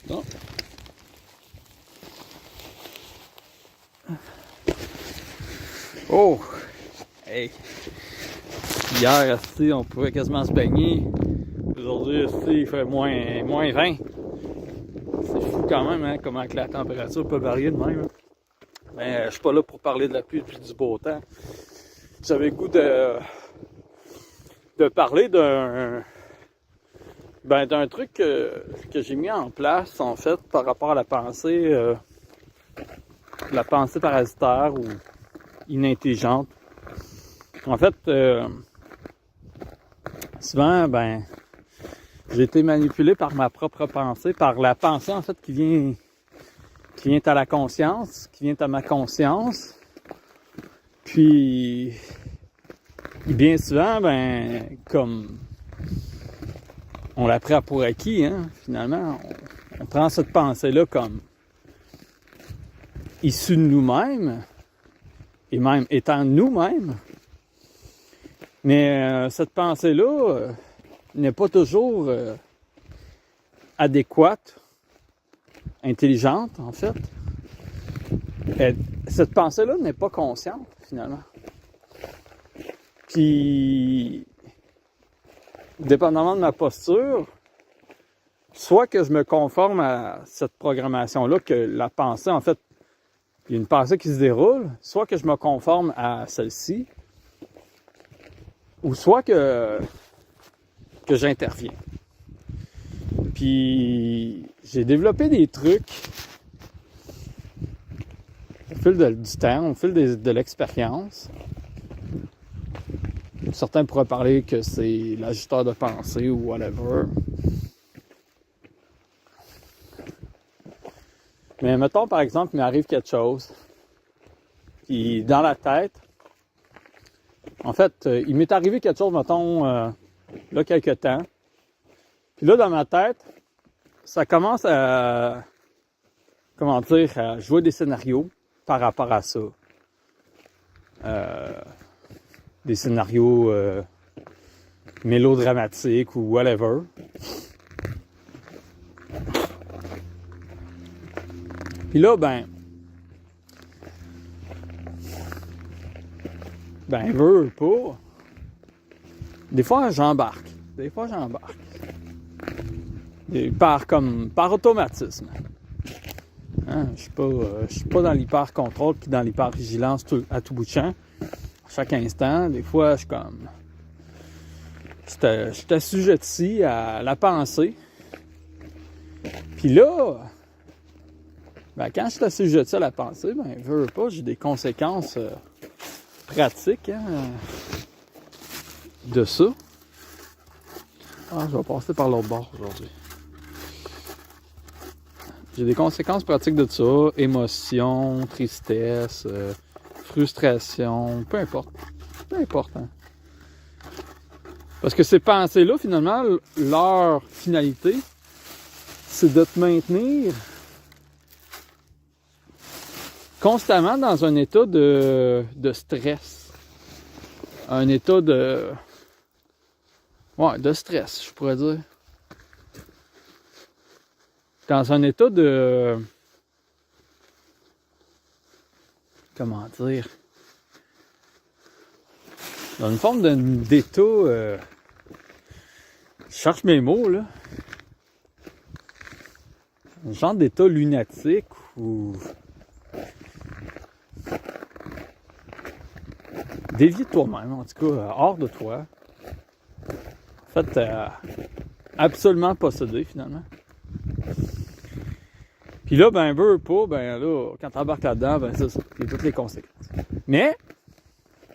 Non. Oh! Hey! Hier, on pouvait quasiment se baigner. Aujourd'hui, il fait moins 20. C'est fou quand même, hein, comment que la température peut varier de même. Mais je suis pas là pour parler de la pluie et du beau temps. J'avais le goût de parler d'un truc que j'ai mis en place, en fait, par rapport à la pensée parasitaire ou inintelligente. En fait, souvent, j'ai été manipulé par ma propre pensée, par la pensée, en fait, qui vient à la conscience, qui vient à ma conscience. Puis, bien souvent, comme on la prend pour acquis, hein, finalement, on prend cette pensée-là comme issue de nous-mêmes, et même étant nous-mêmes. Mais cette pensée-là n'est pas toujours adéquate, intelligente, en fait. Cette pensée-là n'est pas consciente, finalement. Puis, dépendamment de ma posture, soit que je me conforme à cette programmation-là, que la pensée, en fait, il y a une pensée qui se déroule, soit que je me conforme à celle-ci, ou soit que j'interviens. Puis, j'ai développé des trucs au fil du temps, au fil de l'expérience. Certains pourraient parler que c'est l'ajusteur de pensée ou whatever. Mais mettons, par exemple, il m'arrive quelque chose, puis dans la tête, en fait, il m'est arrivé quelque chose, mettons, là, quelque temps. Puis là, dans ma tête, ça commence à jouer des scénarios par rapport à ça. Des scénarios mélodramatiques ou whatever. Puis là, veux pas. Des fois, j'embarque. Par automatisme. Hein? Je suis pas dans l'hyper-contrôle puis dans l'hyper-vigilance à tout bout de champ. À chaque instant, des fois, je suis assujetti à la pensée. Puis là, quand je suis assujetti à la pensée, veux pas, j'ai des conséquences pratiques de ça. Je vais passer par l'autre bord aujourd'hui. J'ai des conséquences pratiques de ça, émotion, tristesse, frustration, peu importe. Hein. Parce que ces pensées-là, finalement, leur finalité, c'est de te maintenir constamment dans un état de stress. Un état de stress, je pourrais dire. Dans un état de... Comment dire? Dans une forme d'état... je cherche mes mots, là. Un genre d'état lunatique ou... Dévié de toi-même, en tout cas, hors de toi. En fait, absolument possédé, finalement. Puis là, veux pas, là, quand t'embarques là-dedans, c'est ça, il y a toutes les conséquences. Mais,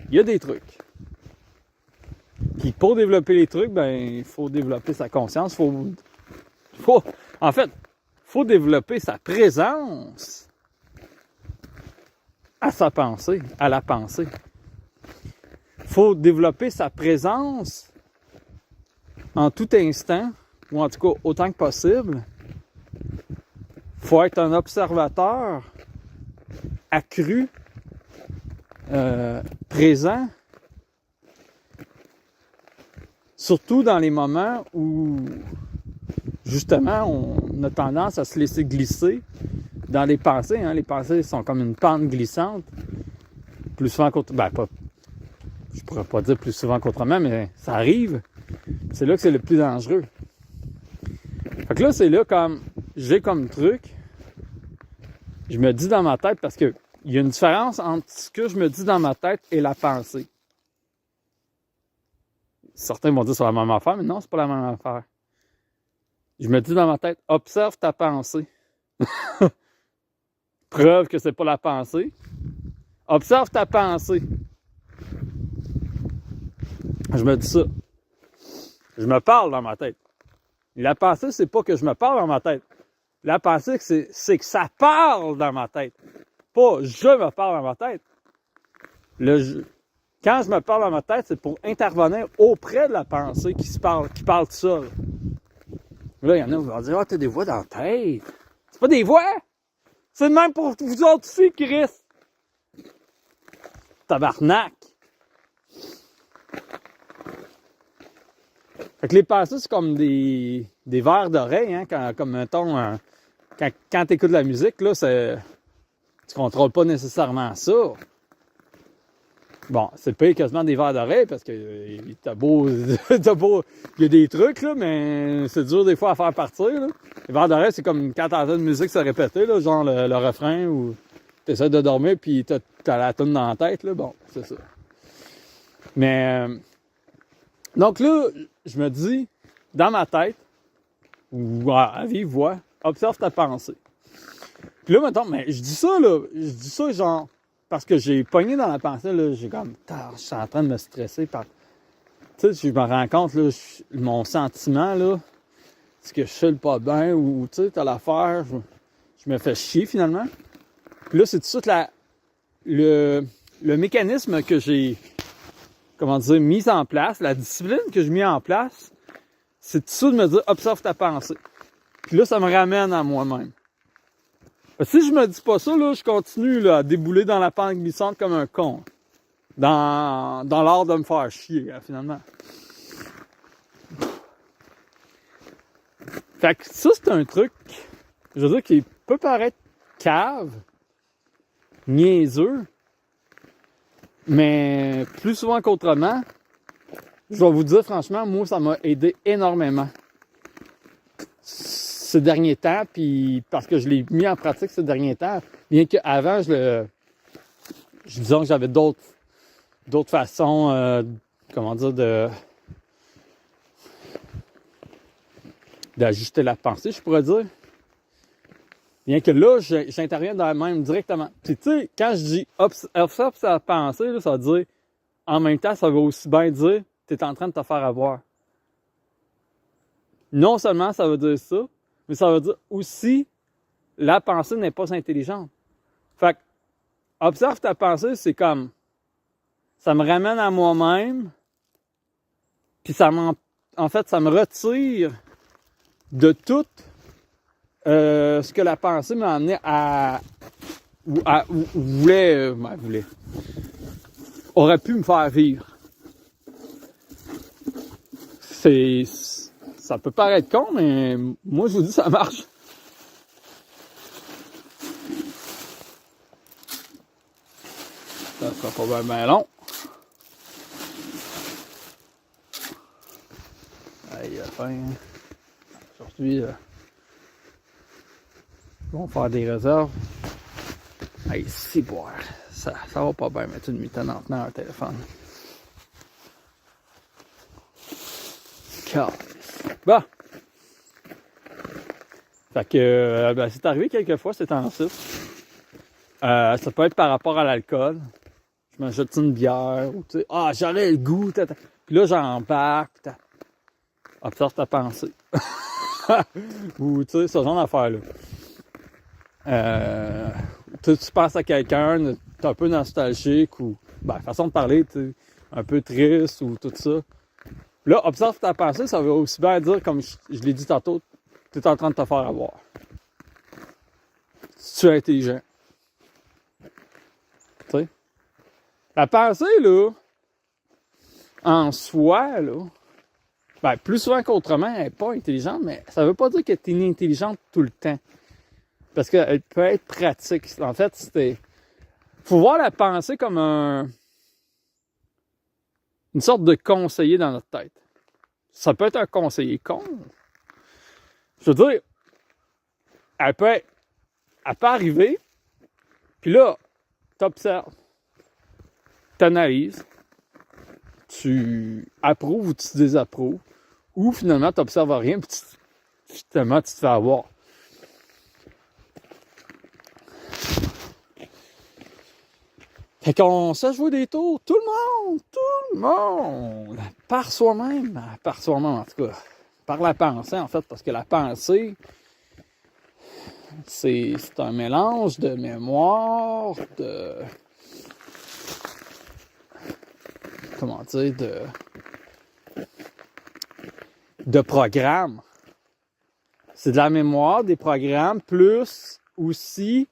il y a des trucs. Puis pour développer les trucs, il faut développer sa conscience, faut développer sa présence à sa pensée, à la pensée. Faut développer sa présence en tout instant, ou en tout cas autant que possible. Faut être un observateur accru, présent, surtout dans les moments où justement a tendance à se laisser glisser dans les pensées. Hein. Les pensées sont comme une pente glissante. Plus souvent qu'autrement. Ben, pas, je pourrais pas dire plus souvent qu'autrement, mais ça arrive. C'est là que c'est le plus dangereux. Fait que là, c'est là comme j'ai comme truc. Je me dis dans ma tête, parce que il y a une différence entre ce que je me dis dans ma tête et la pensée. Certains vont dire que c'est la même affaire, mais non, c'est pas la même affaire. Je me dis dans ma tête, observe ta pensée. Preuve que c'est pas la pensée. Observe ta pensée. Je me dis ça. Je me parle dans ma tête. La pensée, c'est pas que je me parle dans ma tête. La pensée, c'est que ça parle dans ma tête. Pas je me parle dans ma tête. Quand je me parle dans ma tête, c'est pour intervenir auprès de la pensée qui parle tout seul. Là, il y en a qui vont dire, ah, t'as des voix dans la tête. C'est pas des voix! C'est le même pour vous autres aussi, Chris! Tabarnak! Fait que les pensées, c'est comme des verres d'oreille, hein, comme mettons, quand t'écoutes de la musique, là, tu contrôles pas nécessairement ça. Bon, c'est pas quasiment des verres d'oreille parce que t'as beau, il y a des trucs, là, mais c'est dur des fois à faire partir, là. Les verres d'oreille, c'est comme quand t'entends une musique se répéter, là, genre le refrain ou t'essaies de dormir puis t'as la toune dans la tête, là. Bon, c'est ça. Mais, donc là, je me dis, dans ma tête, ou à vive voix, observe ta pensée. Puis là, maintenant, mais je dis ça genre, parce que j'ai pogné dans la pensée, là, j'ai comme, je suis en train de me stresser par, tu sais, je me rends compte, là, mon sentiment, là, c'est que je file pas bien, ou, tu sais, t'as l'affaire, je me fais chier, finalement. Puis là, c'est tout de suite le mécanisme que j'ai, comment dire, mis en place, la discipline que j'ai mis en place, c'est tout de suite de me dire, observe ta pensée. Puis là, ça me ramène à moi-même. Si je me dis pas ça, là, je continue là, à débouler dans la pente glissante comme un con. Dans l'art de me faire chier, là, finalement. Fait que ça, c'est un truc, je veux dire, qui peut paraître cave, niaiseux, mais plus souvent qu'autrement, je vais vous dire franchement, moi, ça m'a aidé énormément ces derniers temps, puis parce que je l'ai mis en pratique ces derniers temps, bien qu'avant, disons que j'avais d'autres façons, comment dire, d'ajuster la pensée, je pourrais dire. Bien que là, j'interviens dans la même directement. Puis tu sais, quand je dis observe sa pensée, là, ça veut dire, en même temps, ça veut aussi bien dire, tu es en train de te faire avoir. Non seulement ça veut dire ça, mais ça veut dire aussi, la pensée n'est pas intelligente. Fait que, observe ta pensée, c'est comme, ça me ramène à moi-même, puis en fait, ça me retire de tout ce que la pensée m'a amené aurait pu me faire vivre. Ça peut paraître con, mais moi, je vous dis, ça marche. Ça sera pas bien long. Aïe, enfin, aujourd'hui, ils vont faire des réserves. Aïe, c'est boire. Ça va pas bien mettre une mitaine en tenant un téléphone. Bon. Fait que, c'est arrivé quelques fois ces temps-ci. Ça peut être par rapport à l'alcool. Je me jette une bière, ou tu sais, j'aurais le goût, puis là, j'embarque, observe ta pensée. Ou, tu sais, ce genre d'affaires-là. Tu penses à quelqu'un, t'es un peu nostalgique, ou, façon de parler, tu sais, un peu triste, ou tout ça. Là, observe ta pensée, ça veut aussi bien dire, comme je l'ai dit tantôt, tu es en train de te faire avoir. Si tu es intelligent. Tu sais? La pensée, là, en soi, là, Ben, plus souvent qu'autrement, elle n'est pas intelligente, mais ça ne veut pas dire qu'elle est inintelligente tout le temps. Parce qu'elle peut être pratique. En fait, faut voir la pensée comme une sorte de conseiller dans notre tête. Ça peut être un conseiller con. Je veux dire, elle peut arriver, puis là, tu observes, tu analyses, tu approuves ou tu désapprouves, ou finalement, tu n'observes rien, puis finalement, tu te fais avoir. Fait qu'on sait jouer des tours, tout le monde, par soi-même en tout cas, par la pensée en fait, parce que la pensée, c'est un mélange de mémoire, de programmes. C'est de la mémoire, des programmes, plus aussi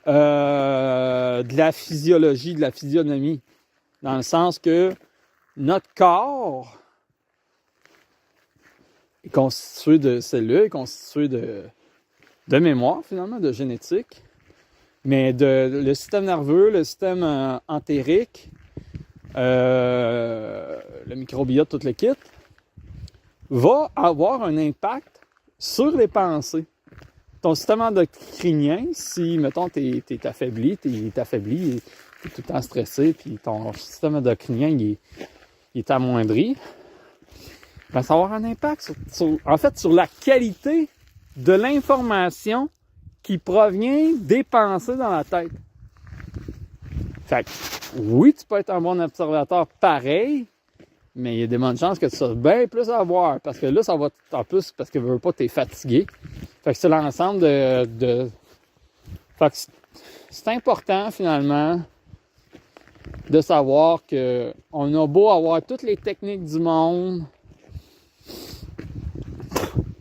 de la physiologie, de la physionomie. Dans le sens que notre corps est constitué de cellules, est constitué de mémoire, finalement, de génétique. Mais le système nerveux, le système entérique, le microbiote, tout le kit, va avoir un impact sur les pensées. Ton système endocrinien, si, mettons, t'es affaibli, t'es tout le temps stressé, puis ton système endocrinien, il est amoindri, ben, ça va avoir un impact sur la qualité de l'information qui provient des pensées dans la tête. Fait que, oui, tu peux être un bon observateur pareil, mais il y a des bonnes chances que tu sois bien plus à voir, parce que là, ça va, en plus, parce que tu veux pas, t'es fatigué. Fait que c'est l'ensemble de... Fait que c'est important, finalement, de savoir que on a beau avoir toutes les techniques du monde,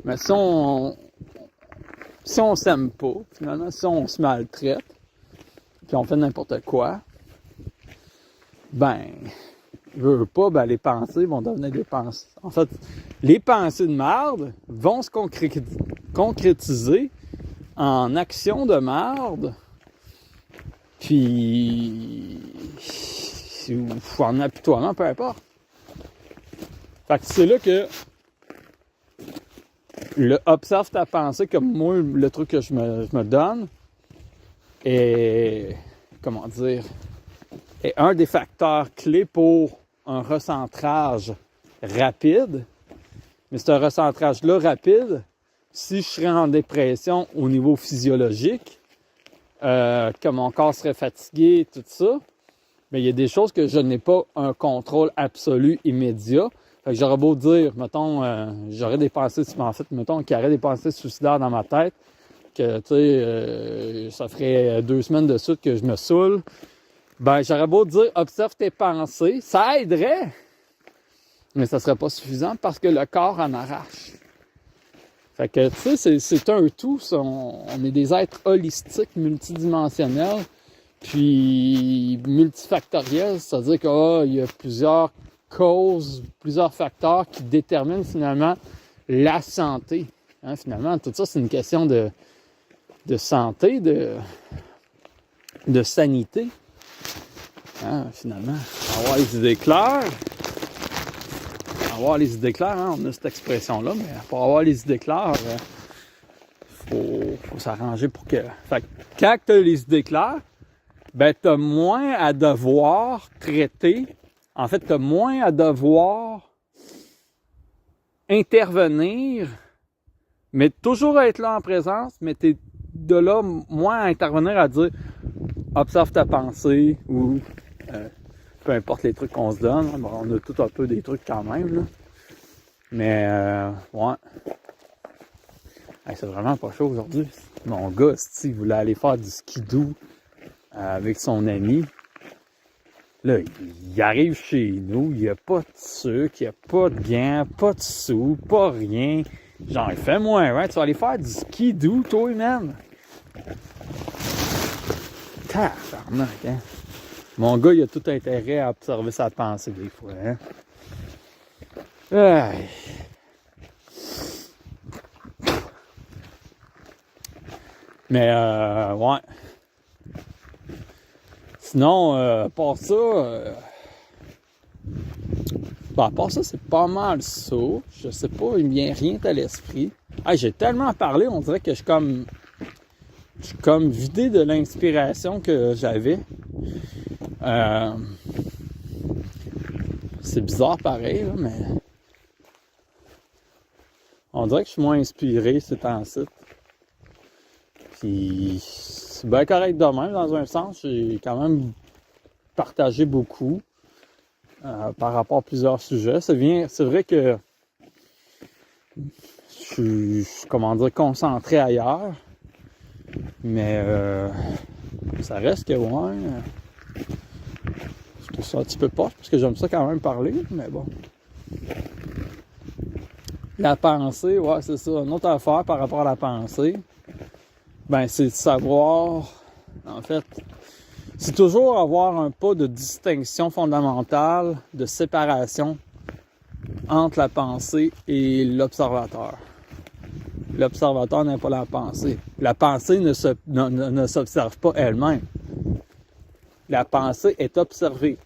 mais si on s'aime pas, finalement, si on se maltraite, puis on fait n'importe quoi, ben, veux pas, ben les pensées vont devenir des pensées. En fait, les pensées de marde vont se concrétiser en action de marde, puis ou en apitoiement, peu importe. Fait que c'est là que observe ta pensée, comme moi, le truc que je me donne, est, comment dire, est un des facteurs clés pour un recentrage rapide. Mais ce recentrage-là rapide, si je serais en dépression au niveau physiologique, que mon corps serait fatigué, tout ça, mais il y a des choses que je n'ai pas un contrôle absolu immédiat. Fait que j'aurais beau dire, mettons, j'aurais des pensées, en fait, mettons qu'il y aurait des pensées suicidaires dans ma tête, que, tu sais, ça ferait 2 semaines de suite que je me saoule. Ben, j'aurais beau dire, observe tes pensées, ça aiderait, mais ça serait pas suffisant parce que le corps en arrache. Fait que, tu sais, c'est un tout, ça. On est des êtres holistiques, multidimensionnels, puis multifactoriels, c'est-à-dire qu'il y a plusieurs causes, plusieurs facteurs qui déterminent finalement la santé. Hein, finalement, tout ça, c'est une question de santé, de sanité. Hein, finalement, avoir les idées claires. Avoir les idées claires, hein, on a cette expression-là, mais pour avoir les idées claires, faut s'arranger pour que... Fait que quand tu as les idées claires, ben tu as moins à devoir traiter. En fait, tu as moins à devoir intervenir, mais toujours être là en présence, mais tu es de là moins à intervenir à dire observe ta pensée ou peu importe les trucs qu'on se donne. Bon, on a tout un peu des trucs quand même, là. Mais, ouais. Hey, c'est vraiment pas chaud aujourd'hui. Mon gars, il voulait aller faire du skidoo avec son ami. Là, il arrive chez nous, il n'y a pas de sucre, il n'y a pas de gants, pas de sous, pas rien. Genre, fais-moi un ride, tu vas aller faire du skidoo, toi, même. Tabarnak, hein. Mon gars, il a tout intérêt à observer sa pensée des fois, hein. Aïe. Mais ouais. Sinon, à part ça, à part ça, c'est pas mal ça. Je sais pas, il me vient rien à l'esprit. Hey, j'ai tellement parlé, on dirait que je suis comme vidé de l'inspiration que j'avais. C'est bizarre pareil, là, mais on dirait que je suis moins inspiré ces temps-ci. Puis c'est bien correct de même, dans un sens. J'ai quand même partagé beaucoup par rapport à plusieurs sujets. C'est vrai que je suis, comment dire, concentré ailleurs. Mais ça reste que, ouais, je trouve ça un petit peu poche, parce que j'aime ça quand même parler, mais bon. La pensée, ouais, c'est ça. Une autre affaire par rapport à la pensée, ben, c'est de savoir, en fait, c'est toujours avoir un pas de distinction fondamentale, de séparation entre la pensée et l'observateur. L'observateur n'est pas la pensée. La pensée ne s'observe pas elle-même. La pensée est observée.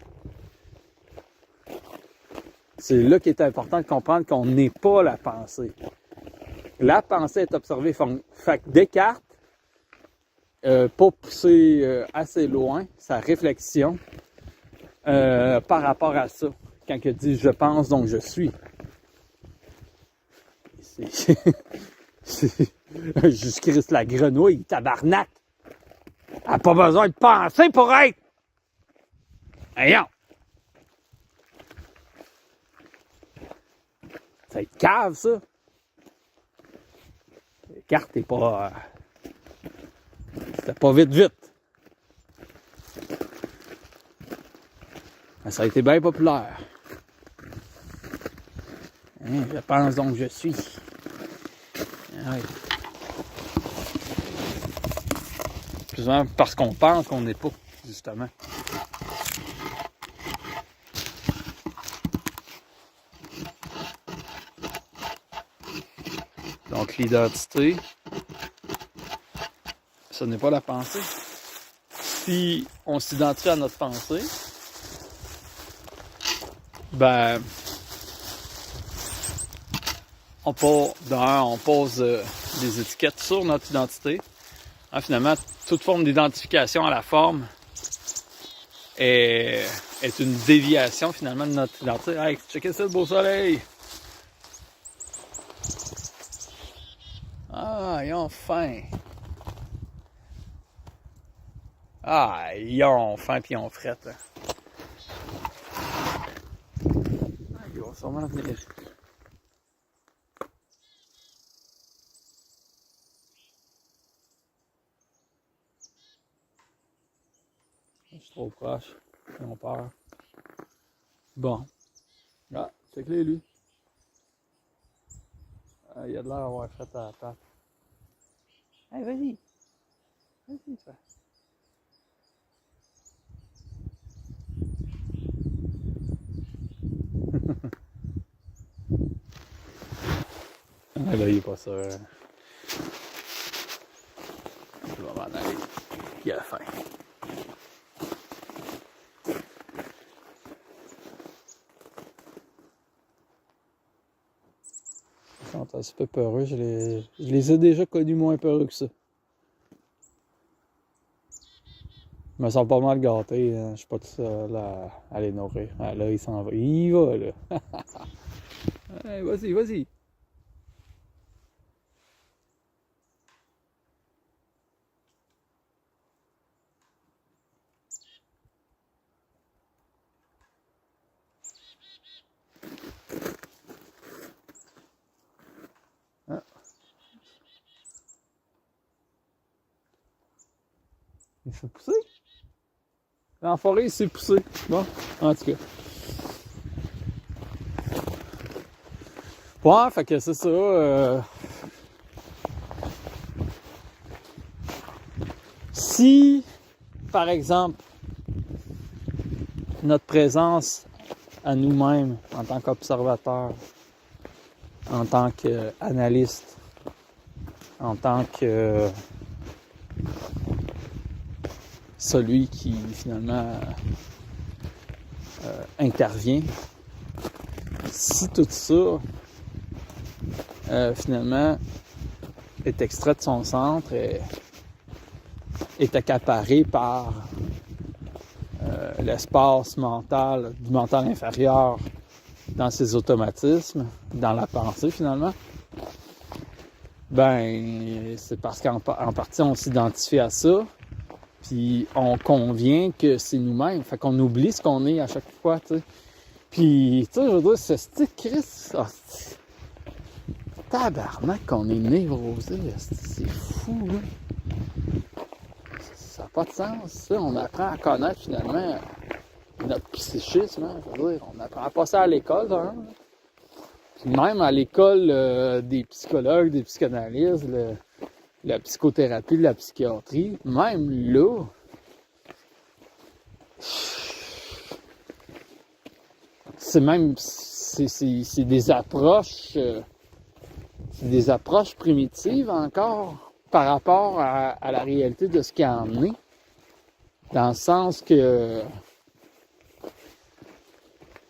C'est là qu'il est important de comprendre qu'on n'est pas la pensée. La pensée est observée. Fait que Descartes, pas pousser assez loin sa réflexion par rapport à ça. Quand il dit « je pense donc je suis ». C'est juste Christ la grenouille, tabarnak. Elle n'a pas besoin de penser pour être. Voyons. Ça va être cave, ça. Descartes, t'es pas... C'était pas vite. Mais ça a été bien populaire. Hein, je pense donc je suis. Ouais. Plus souvent parce qu'on pense qu'on n'est pas, justement. Donc l'identité, ce n'est pas la pensée. Si on s'identifie à notre pensée, ben, on pose des étiquettes sur notre identité. Hein, finalement, toute forme d'identification à la forme est une déviation finalement de notre identité. Hey, checkez ça, le beau soleil! Ah, ils ont faim! Ah, ils ont faim pis ils ont fret. Hein. Ah, ils vont sûrement venir. Je suis trop proche. Ils ont peur. Bon. Ah, c'est clé, lui. Ah, il a de l'air d'avoir fait à la patte. Hey, vas-y. Vas-y, ça. Ah, là, il est pas sûr. Je vais m'en aller. Il a faim. Ils sont un petit peu peureux. Je les ai déjà connus moins peureux que ça. Ils me sont pas mal gâtés. Hein. Je suis pas tout seul à les nourrir. Ah, là, il s'en va. Il va, là. Hey, vas-y. Ah. Il s'est poussé? En forêt, il s'est poussé. Bon, en tout cas. Ouais, fait que c'est ça. Si, par exemple, notre présence à nous-mêmes en tant qu'observateur en tant qu'analyste, en tant que celui qui finalement intervient. Si tout ça finalement est extrait de son centre et est accaparé par l'espace mental, du mental inférieur dans ses automatismes, dans la pensée finalement, ben c'est parce qu'en partie on s'identifie à ça, puis on convient que c'est nous-mêmes, fait qu'on oublie ce qu'on est à chaque fois, tu sais. Puis, tu sais, je veux dire, c'est Chris, tabarnak qu'on est névrosé, c'est fou, là. Ça n'a pas de sens, ça. On apprend à connaître finalement notre psychisme, hein, je veux dire. On apprend à passer à l'école, hein. Puis même à l'école des psychologues, des psychanalystes, la psychothérapie, la psychiatrie, même là, c'est des approches primitives encore par rapport à la réalité de ce qui en est, dans le sens que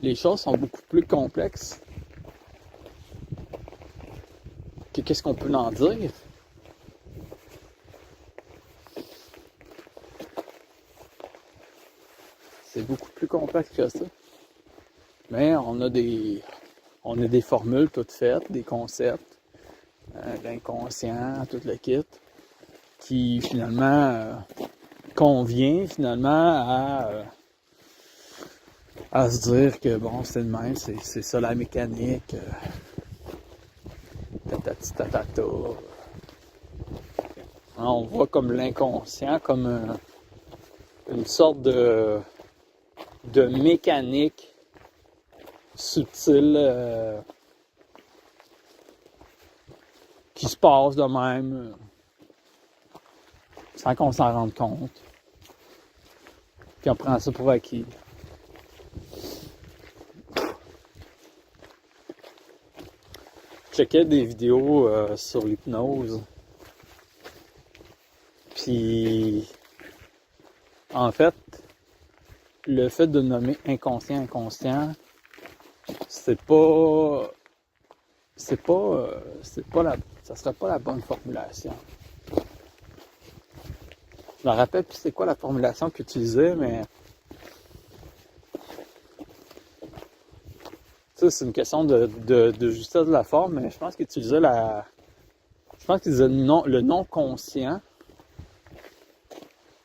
les choses sont beaucoup plus complexes que qu'est-ce qu'on peut en dire. C'est beaucoup plus complexe que ça. Mais on a des formules toutes faites, des concepts, l'inconscient, tout le kit, qui finalement convient finalement à se dire que bon, c'est le même, c'est ça la mécanique, tatati tatata. On voit comme l'inconscient comme une sorte de mécanique subtile qui se passe de même sans qu'on s'en rende compte. Puis on prend ça pour acquis. Je checkais des vidéos sur l'hypnose. Puis en fait, le fait de nommer inconscient, ça serait pas la bonne formulation. Je me rappelle plus c'est quoi la formulation qu'il utilisait, mais ça c'est une question de justesse de la forme, mais je pense qu'il utilisait le non conscient,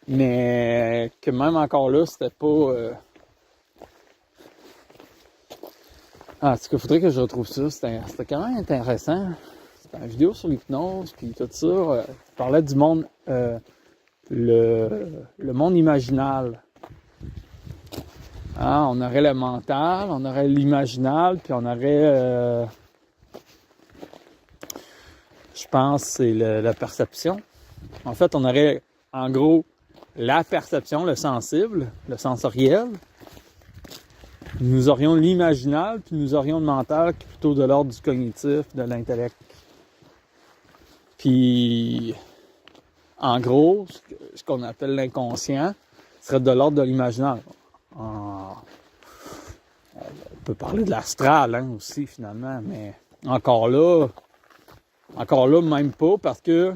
mais que même encore là c'était pas ce qu'il faudrait que je retrouve ça, c'était quand même intéressant. C'était une vidéo sur l'hypnose, puis tout ça. Je parlais du monde, le monde imaginal. On aurait le mental, on aurait l'imaginal, puis on aurait, je pense, c'est la perception. En fait, on aurait, en gros, la perception, le sensible, le sensoriel. Nous aurions l'imaginal, puis nous aurions le mental, qui est plutôt de l'ordre du cognitif, de l'intellect. Puis, en gros, ce qu'on appelle l'inconscient serait de l'ordre de l'imaginal. On peut parler de l'astral aussi, finalement, mais encore là, même pas, parce que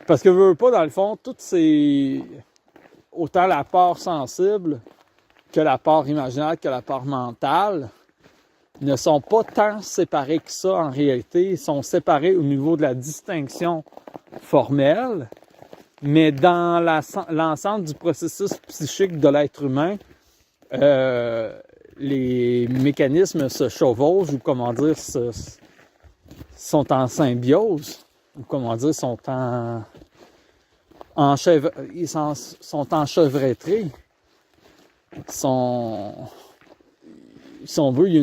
veux pas, dans le fond, toutes ces... autant la part sensible que la part imaginale, que la part mentale, ne sont pas tant séparés que ça en réalité. Ils sont séparés au niveau de la distinction formelle, mais dans l'ensemble du processus psychique de l'être humain, les mécanismes se chevauchent, ou comment dire, sont en symbiose, ou comment dire, sont enchevêtrés. Si on veut, il y a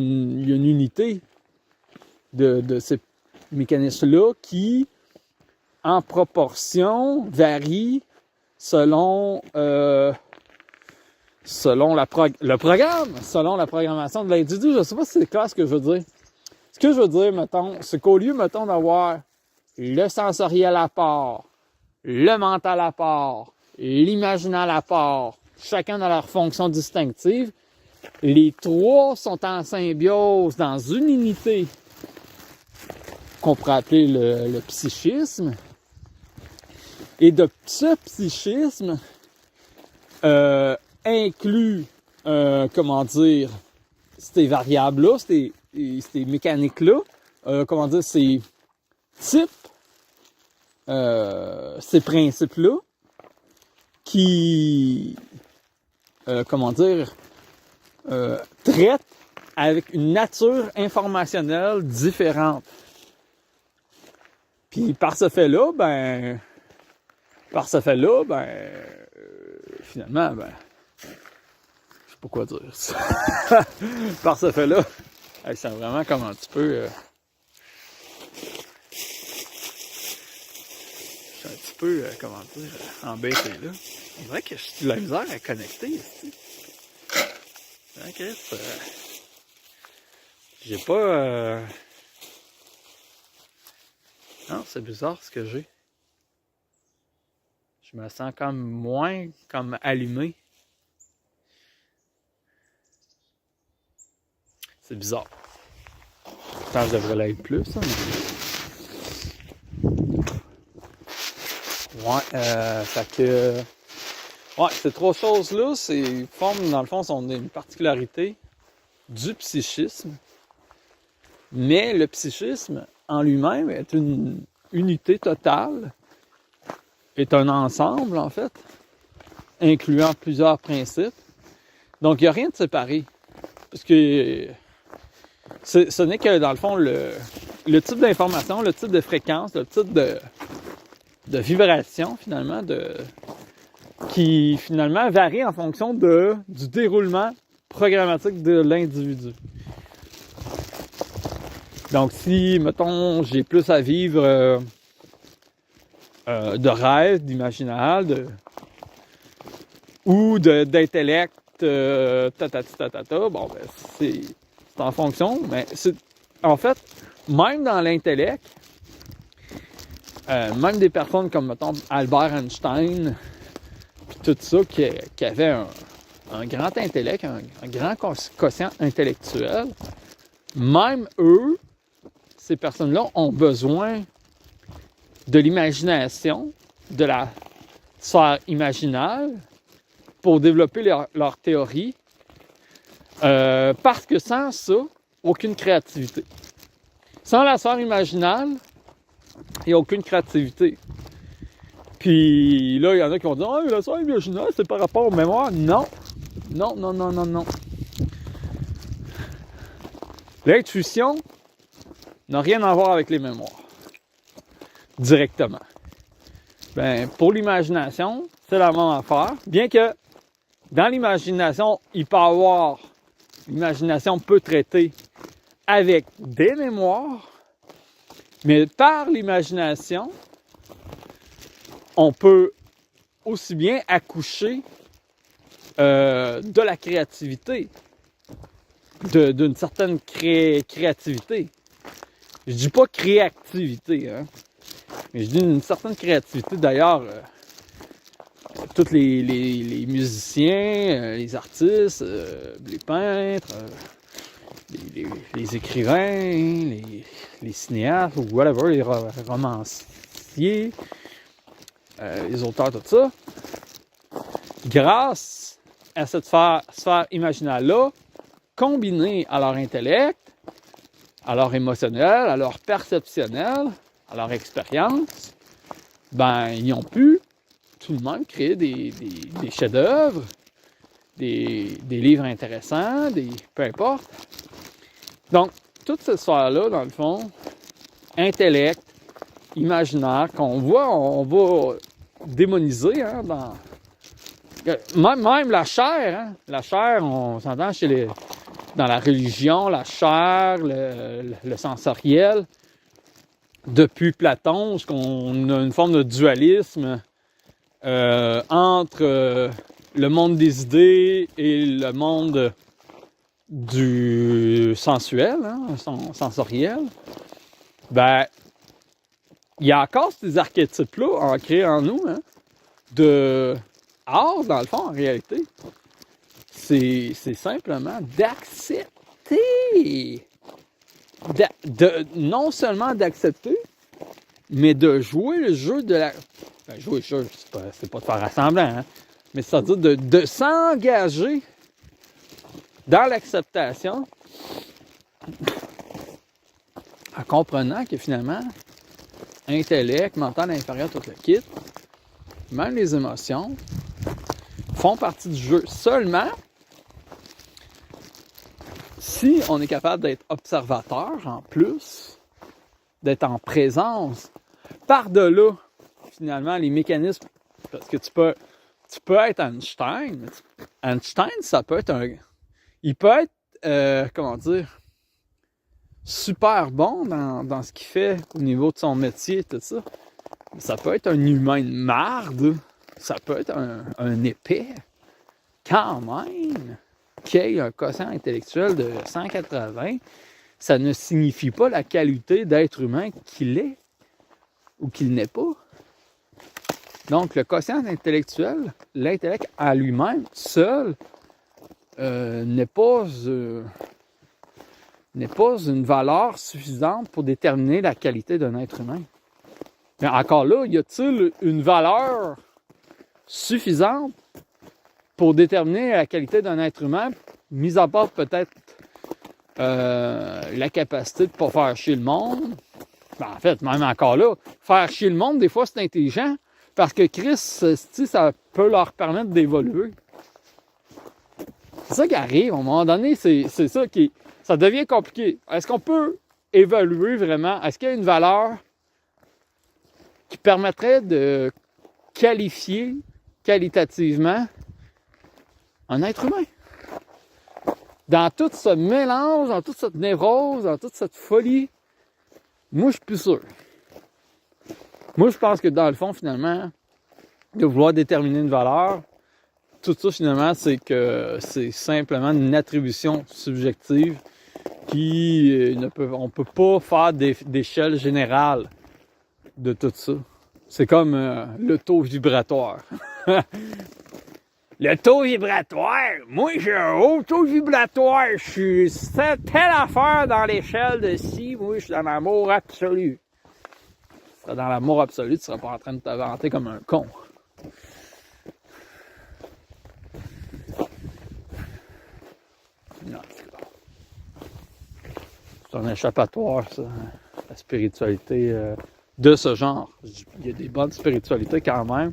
une unité de ces mécanismes-là qui, en proportion, varient selon selon le programme, selon la programmation de l'individu. Je ne sais pas si c'est clair ce que je veux dire. Ce que je veux dire, mettons, c'est qu'au lieu, mettons, d'avoir le sensoriel à part, le mental à part, l'imaginal à part, chacun dans leur fonction distinctive, les trois sont en symbiose dans une unité qu'on pourrait appeler le psychisme. Et de ce psychisme inclut, ces variables-là, ces mécaniques-là, ces types, ces principes-là, qui, traitent avec une nature informationnelle différente. Puis par ce fait-là, finalement, je sais pas quoi dire. Par ce fait-là, je sens vraiment comme un petit peu... je suis un petit peu, embêté là. C'est vrai que j'ai de la misère à connecter ici. Ok, j'ai pas... Non, c'est bizarre ce que j'ai. Je me sens comme moins comme allumé. C'est bizarre. Pourtant, je devrais l'être plus, hein, mais... fait que... Ouais, ces trois choses-là, dans le fond, sont une particularité du psychisme. Mais le psychisme, en lui-même, est une unité totale, est un ensemble, en fait, incluant plusieurs principes. Donc, il n'y a rien de séparé. Parce que ce n'est que, dans le fond, le type d'information, le type de fréquence, le type de vibration, finalement, qui, finalement, varie en fonction du déroulement programmatique de l'individu. Donc, si, mettons, j'ai plus à vivre de rêve, d'imaginal, ou d'intellect, bon, c'est en fonction, mais en fait, même dans l'intellect, même des personnes comme, mettons, Albert Einstein, puis tout ça, qui avaient un grand intellect, un grand quotient intellectuel, même eux, ces personnes-là ont besoin de l'imagination, de la sphère imaginale pour développer leur théorie, parce que sans ça, aucune créativité. Sans la sphère imaginale, il n'y a aucune créativité. Puis là, il y en a qui vont dire « Ah, la sphère imaginale, c'est par rapport aux mémoires. » Non. Non. L'intuition n'a rien à voir avec les mémoires. Directement. Pour l'imagination, c'est la même affaire. Bien que dans l'imagination, l'imagination peut traiter avec des mémoires, mais par l'imagination, on peut aussi bien accoucher de la créativité, d'une certaine créativité. Je dis pas créativité, hein, mais je dis une certaine créativité. D'ailleurs, tous les musiciens, les artistes, les peintres, les écrivains, les cinéastes, ou whatever, les romanciers, les auteurs, tout ça, grâce à cette sphère imaginale-là, combinée à leur intellect, à leur émotionnel, à leur perceptionnel, à leur expérience, ils ont pu tout de même créer des chefs-d'œuvre, des livres intéressants, peu importe. Donc, toute cette sphère-là, dans le fond, intellect, imaginaire, on va démoniser, hein, même la chair, hein. La chair, on s'entend dans la religion, la chair, le sensoriel. Depuis Platon, qu'on a une forme de dualisme entre le monde des idées et le monde du sensuel, hein, sensoriel, ben, il y a encore ces archétypes-là ancrés en nous, hein, de art, dans le fond, en réalité. C'est simplement d'accepter. Non seulement d'accepter, mais de jouer le jeu de la... Ben, jouer le jeu, c'est pas de faire assemblant, hein, mais c'est-à-dire de s'engager dans l'acceptation en comprenant que finalement, intellect, mental inférieur, tout le kit, même les émotions, font partie du jeu. Seulement, si on est capable d'être observateur en plus, d'être en présence, par-delà, finalement, les mécanismes, parce que tu peux être Einstein, mais Einstein, ça peut être il peut être, comment dire, super bon dans ce qu'il fait au niveau de son métier, tout ça. Ça peut être un humain de marde, ça peut être un épais, quand même, qui ait un quotient intellectuel de 180, ça ne signifie pas la qualité d'être humain qu'il est ou qu'il n'est pas. Donc, le quotient intellectuel, l'intellect à lui-même, seul, n'est pas une valeur suffisante pour déterminer la qualité d'un être humain. Mais encore là, y a-t-il une valeur suffisante pour déterminer la qualité d'un être humain, mis à part peut-être la capacité de ne pas faire chier le monde? Ben, en fait, même encore là, faire chier le monde, des fois, c'est intelligent, parce que Chris, ça peut leur permettre d'évoluer. C'est ça qui arrive, à un moment donné, c'est ça qui... Ça devient compliqué. Est-ce qu'on peut évaluer vraiment? Est-ce qu'il y a une valeur qui permettrait de qualifier qualitativement un être humain? Dans tout ce mélange, dans toute cette névrose, dans toute cette folie, moi, je suis plus sûr. Moi, je pense que dans le fond, finalement, de vouloir déterminer une valeur, tout ça, finalement, c'est que c'est simplement une attribution subjective qui on peut pas faire d'échelle générale de tout ça. C'est comme le taux vibratoire. Le taux vibratoire, moi j'ai un haut taux vibratoire, je suis telle affaire dans l'échelle de ci, moi je suis dans l'amour absolu. Tu seras dans l'amour absolu, tu seras pas en train de te vanter comme un con. Non, c'est un échappatoire, ça, la spiritualité de ce genre. Il y a des bonnes spiritualités quand même.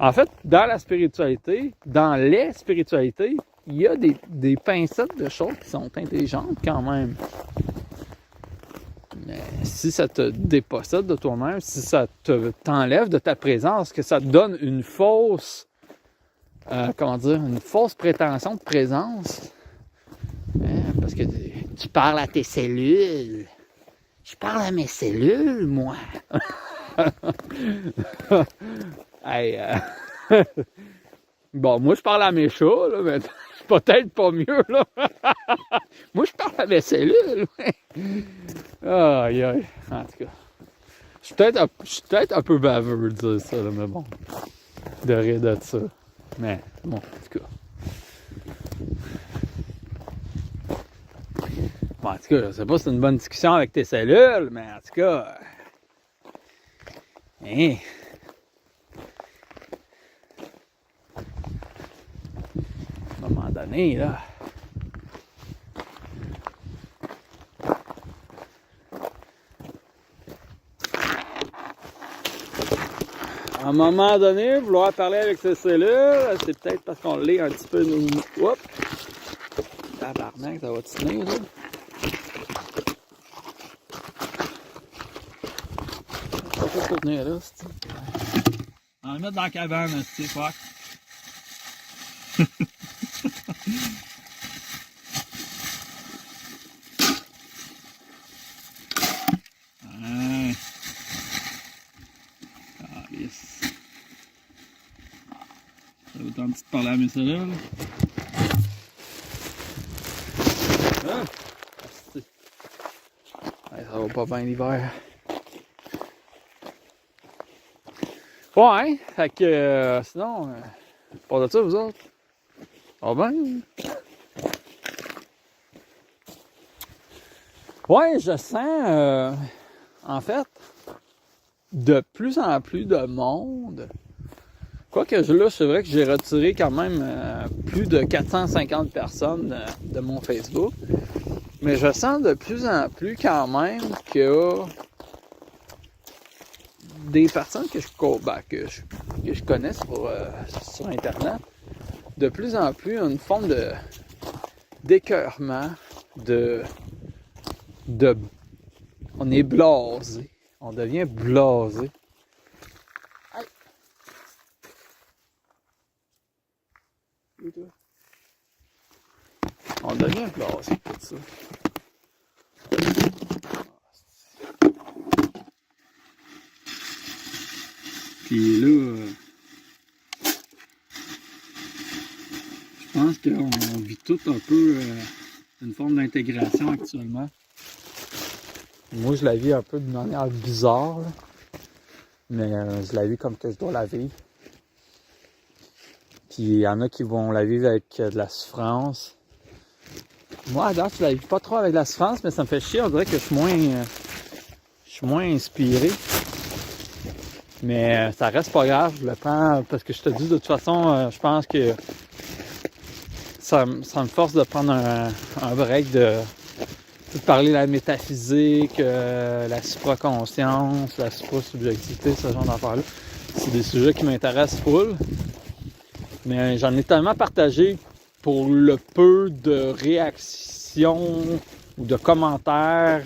En fait, dans la spiritualité, dans les spiritualités, il y a des pincettes de choses qui sont intelligentes quand même. Mais si ça te dépossède de toi-même, si ça t'enlève de ta présence, que ça te donne une fausse, une fausse prétention de présence, parce que tu parles à tes cellules. Je parle à mes cellules, moi. Hey, bon, moi, je parle à mes chats, là, mais c'est peut-être pas mieux, là. Moi, je parle à mes cellules, ouais. Aïe, aïe. En tout cas, je suis peut-être un peu baveux de dire ça, là, mais bon, de rire de ça. Mais, bon, en tout cas. Bon, en tout cas, je sais pas si c'est une bonne discussion avec tes cellules, mais en tout cas... Hein... À un moment donné, là... À un moment donné, vouloir parler avec ses cellules, c'est peut-être parce qu'on l'est un petit peu... Oups! Tabarnak, ça va te tenir, là? Ça va pas tenir, là, c'est... On va le mettre dans la cabane, c'est fuck. Ça va tenter de parler à mes cellulaires, là. Ah! Ouais, ça va pas bien l'hiver. Ouais, fait que sinon, pas de ça, vous autres? Ah ben? Ouais, je sens, en fait, de plus en plus de monde. Quoique là, c'est vrai que j'ai retiré quand même plus de 450 personnes de mon Facebook. Mais je sens de plus en plus quand même qu'il y a des personnes que je connais sur Internet. De plus en plus, une forme d'écœurement, on est blasé. On devient blasé. On devient blasé tout ça. Puis là, je pense qu'on vit tout un peu une forme d'intégration actuellement. Moi, je la vis un peu d'une manière bizarre, là. Mais je la vis comme que je dois la vivre. Puis il y en a qui vont la vivre avec de la souffrance. Moi, à date, je la vis pas trop avec de la souffrance, mais ça me fait chier. On dirait que je suis moins inspiré. Mais ça reste pas grave, je le prends parce que je te dis de toute façon, je pense que ça me force de prendre un break de parler de la métaphysique, la supraconscience, la suprasubjectivité, ce genre d'affaires-là. C'est des sujets qui m'intéressent full. Mais j'en ai tellement partagé pour le peu de réactions ou de commentaires,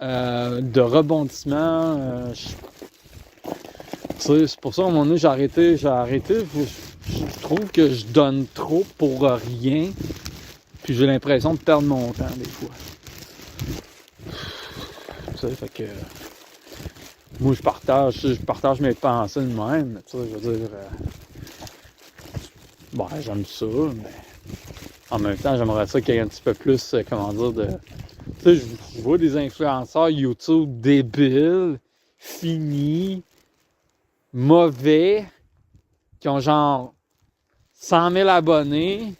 de rebondissements. C'est pour ça, à un moment donné, j'ai arrêté. Je trouve que je donne trop pour rien. Puis j'ai l'impression de perdre mon temps, des fois. Tu sais, fait que... Moi, je partage mes pensées de même. Tu sais, je veux dire... Bon, j'aime ça, mais... En même temps, j'aimerais ça qu'il y ait un petit peu plus, comment dire, de... Tu sais, je vois des influenceurs YouTube débiles, finis, mauvais, qui ont genre 100 000 abonnés,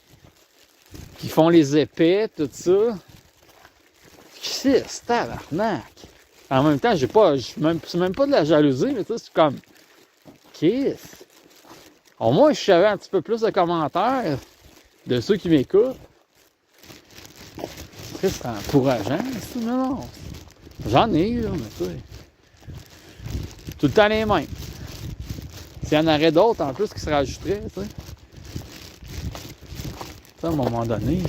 qui font les épais, tout ça. C'est tabarnak! En même temps, c'est même pas de la jalousie, mais tu sais, c'est comme... Kiss! Au moins, je savais un petit peu plus de commentaires de ceux qui m'écoutent. C'est encourageant, ça, mais non. J'en ai, là, mais tu sais. Tout le temps les mêmes. S'il y en aurait d'autres en plus qui se rajouteraient, tu sais. Ça, à un moment donné...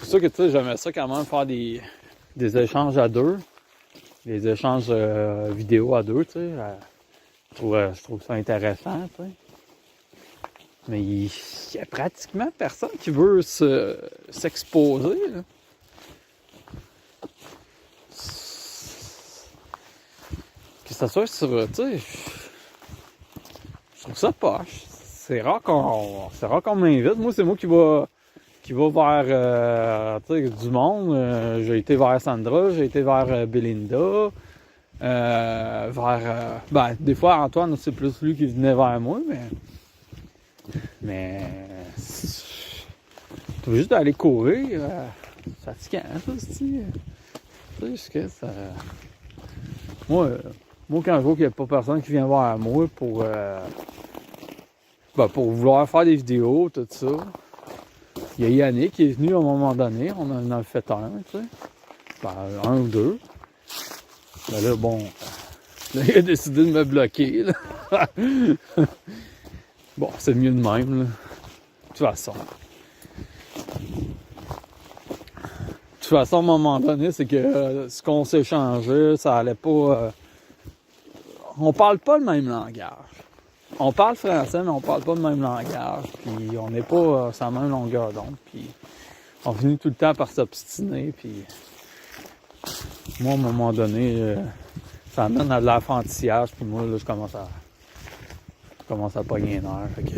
C'est sûr que tu sais, j'aimais ça quand même faire des échanges à deux. Des échanges vidéo à deux, tu sais. Je trouve ça intéressant, tu sais. Mais il y a pratiquement personne qui veut s'exposer, là. Que ça soit sur, tu sais, je trouve ça poche. C'est rare qu'on m'invite. Moi, c'est moi qui va vers tu sais, du monde. J'ai été vers Sandra, j'ai été vers Belinda, ben, des fois Antoine, c'est plus lui qui venait vers moi, mais tu veux juste aller courir, c'est fatigant, ça, tu sais, que ça... Moi, quand je vois qu'il n'y a pas personne qui vient vers moi pour vouloir faire des vidéos, tout ça. Il y a Yannick qui est venu à un moment donné, on en a fait un, tu sais. Ben, un ou deux. Ben là, bon, là, il a décidé de me bloquer, là. Bon, c'est mieux de même, là. De toute façon. De toute façon, à un moment donné, c'est que ce qu'on s'échangeait, ça allait pas... on parle pas le même langage. On parle français, mais on parle pas le même langage. Puis on n'est pas sur la même longueur d'onde. Puis on finit tout le temps par s'obstiner, puis moi, à un moment donné, ça amène à de l'enfantillage, puis moi, là, je commence à pogner une heure, fait que...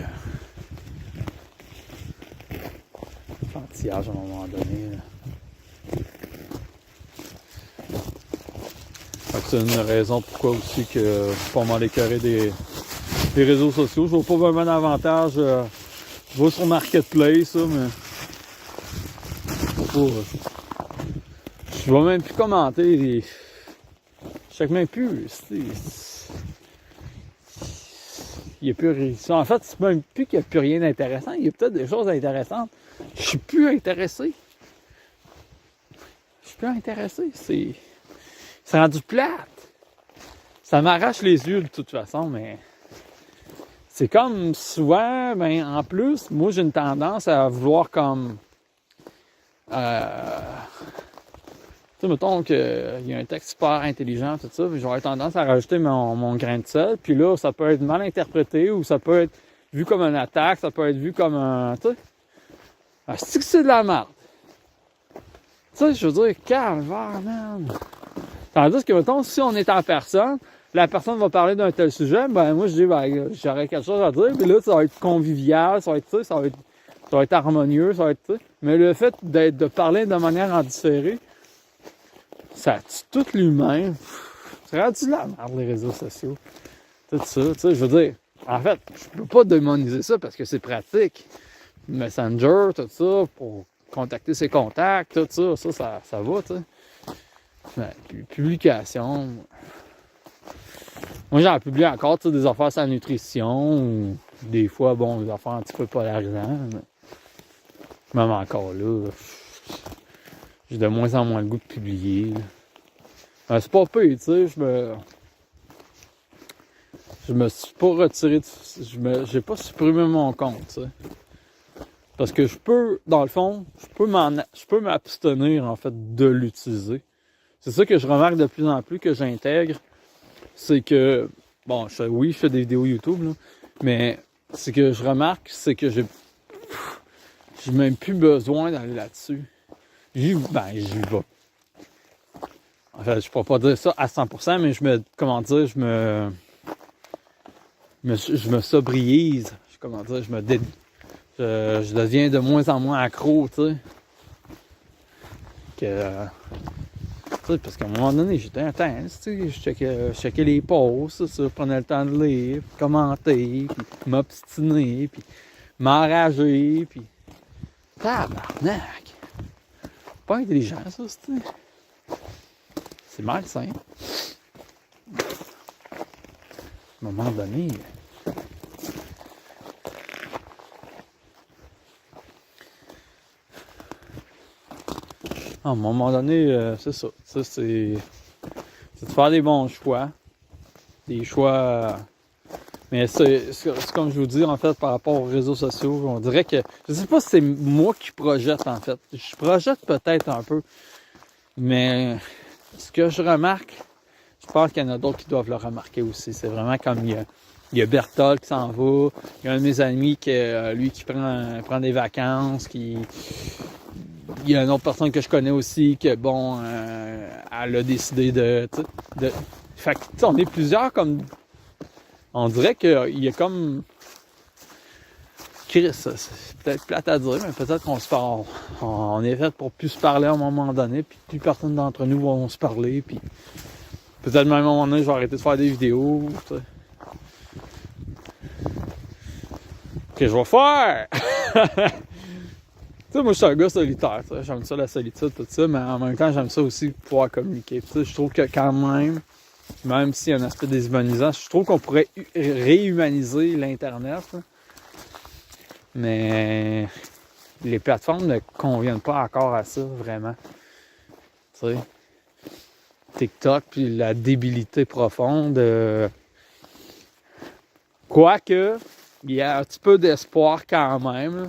Enfantillage à un moment donné, là. Fait que c'est une raison pourquoi aussi que je suis pas mal écœuré des réseaux sociaux. Je vois pas vraiment d'avantage. Je vois sur Marketplace, ça, mais... Je vais même plus commenter. Je sais même plus. Il n'y a plus... En fait, c'est même plus qu'il n'y a plus rien d'intéressant. Il y a peut-être des choses intéressantes. Je suis plus intéressé. C'est rendu plate. Ça m'arrache les yeux de toute façon, mais... C'est comme souvent, ben en plus, moi j'ai une tendance à vouloir comme... tu sais, mettons qu'il y a un texte super intelligent, tout ça, puis j'aurais tendance à rajouter mon grain de sel, puis là, ça peut être mal interprété, ou ça peut être vu comme une attaque, ça peut être vu comme un... Tu sais, c'est de la merde. Tu sais, je veux dire, calvaire, man. Tandis que, mettons, si on est en personne, la personne va parler d'un tel sujet, ben moi je dis, ben j'aurais quelque chose à dire, puis là, ça va être convivial, ça va être, tu sais, ça va être harmonieux, ça va être, tu sais. Mais le fait de parler de manière en différé, ça tue tout l'humain. C'est rendu la merde, les réseaux sociaux. Tout ça, tu sais, je veux dire, en fait, je peux pas démoniser ça parce que c'est pratique. Messenger, tout ça, pour contacter ses contacts, tout ça, ça va, tu sais. Mais, puis, publication... Moi, j'en publie encore, tu sais, des affaires sur la nutrition, ou des fois, bon, des affaires un petit peu polarisantes, mais même encore là, j'ai de moins en moins le goût de publier. C'est pas pire, tu sais, je me suis pas retiré, j'ai pas supprimé mon compte, tu sais. Parce que je peux, dans le fond, je peux m'abstenir, en fait, de l'utiliser. C'est ça que je remarque de plus en plus que j'intègre. C'est que, bon, je fais des vidéos YouTube, là, mais ce que je remarque, c'est que j'ai même plus besoin d'aller là-dessus. J'y vais. En fait, je pourrais pas dire ça à 100%, mais je me sobriise. Je deviens de moins en moins accro, tu sais. Parce qu'à un moment donné, j'étais intense, tu sais, je checkais les posts, je prenais le temps de lire, puis commenter, puis m'obstiner, puis m'enrager, puis... Tabarnak! Pas intelligent, ça, c'est malsain. À un moment donné... À un moment donné, c'est ça. Ça, c'est de faire des bons choix. Des choix... Mais c'est comme je vous dis, en fait, par rapport aux réseaux sociaux, on dirait que... Je sais pas si c'est moi qui projette, en fait. Je projette peut-être un peu. Mais ce que je remarque, je pense qu'il y en a d'autres qui doivent le remarquer aussi. C'est vraiment comme il y a Berthold qui s'en va. Il y a un de mes amis qui prend des vacances, Il y a une autre personne que je connais aussi que, bon, elle a décidé Fait que, tu sais, on est plusieurs comme... On dirait qu'il y a comme... Chris, c'est peut-être plate à dire, mais peut-être qu'on se parle... On est fait pour plus se parler à un moment donné, puis plus personne d'entre nous vont se parler, puis... Peut-être même à un moment donné, je vais arrêter de faire des vidéos, tu sais. Que je vais faire! Tu sais, moi, je suis un gars solitaire, tu sais, j'aime ça la solitude, tout ça, mais en même temps, j'aime ça aussi pouvoir communiquer. Tu sais, je trouve que quand même s'il y a un aspect déshumanisant, je trouve qu'on pourrait réhumaniser l'Internet, là. Mais les plateformes ne conviennent pas encore à ça, vraiment. Tu sais, TikTok, puis la débilité profonde. Quoique, il y a un petit peu d'espoir quand même, là.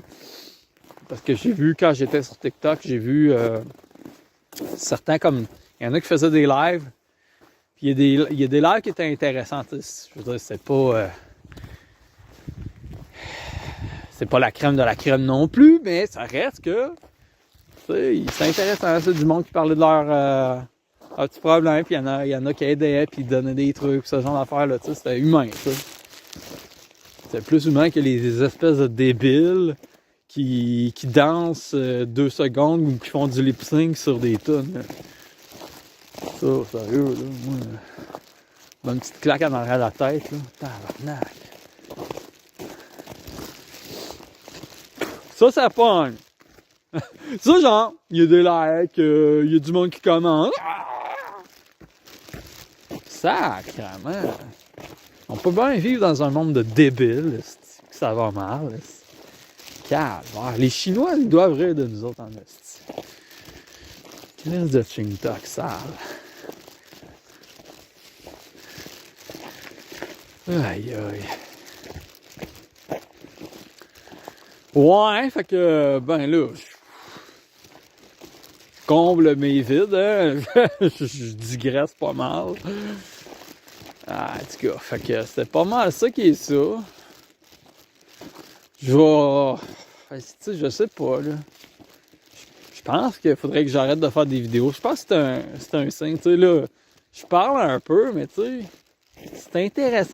Parce que j'ai vu, quand j'étais sur TikTok, j'ai vu certains comme... Il y en a qui faisaient des lives. Puis il y a des lives qui étaient intéressants. Je veux dire, c'est pas la crème de la crème non plus, mais ça reste que Tu sais, c'est intéressant, c'est du monde qui parlait de leur petits problèmes, puis il y en a qui aidaient, puis donnaient des trucs, ce genre d'affaires, là, tu sais, c'était humain, ça. C'était plus humain que les espèces de débiles qui dansent 2 secondes ou qui font du lip-sync sur des tunes. Ça, sérieux, là, moi, une petite claque en arrière de la tête, là. Tabarnak. Ça pogne. Ça, genre, il y a des likes, il y a du monde qui commente. Sacrement. On peut bien vivre dans un monde de débiles, que ça va mal. Calvaire. Les Chinois, ils doivent rire de nous autres en esti. Crise de ching-toc sale. Aïe aïe. Ouais, fait que, ben là, je comble mes vides, hein. Je digresse pas mal. Ah, en tout cas, fait que c'était pas mal ça qui est ça. Je je sais pas, là. Je pense qu'il faudrait que j'arrête de faire des vidéos. Je pense que c'est un signe, tu sais, là. Je parle un peu, mais tu sais, c'est intéressant.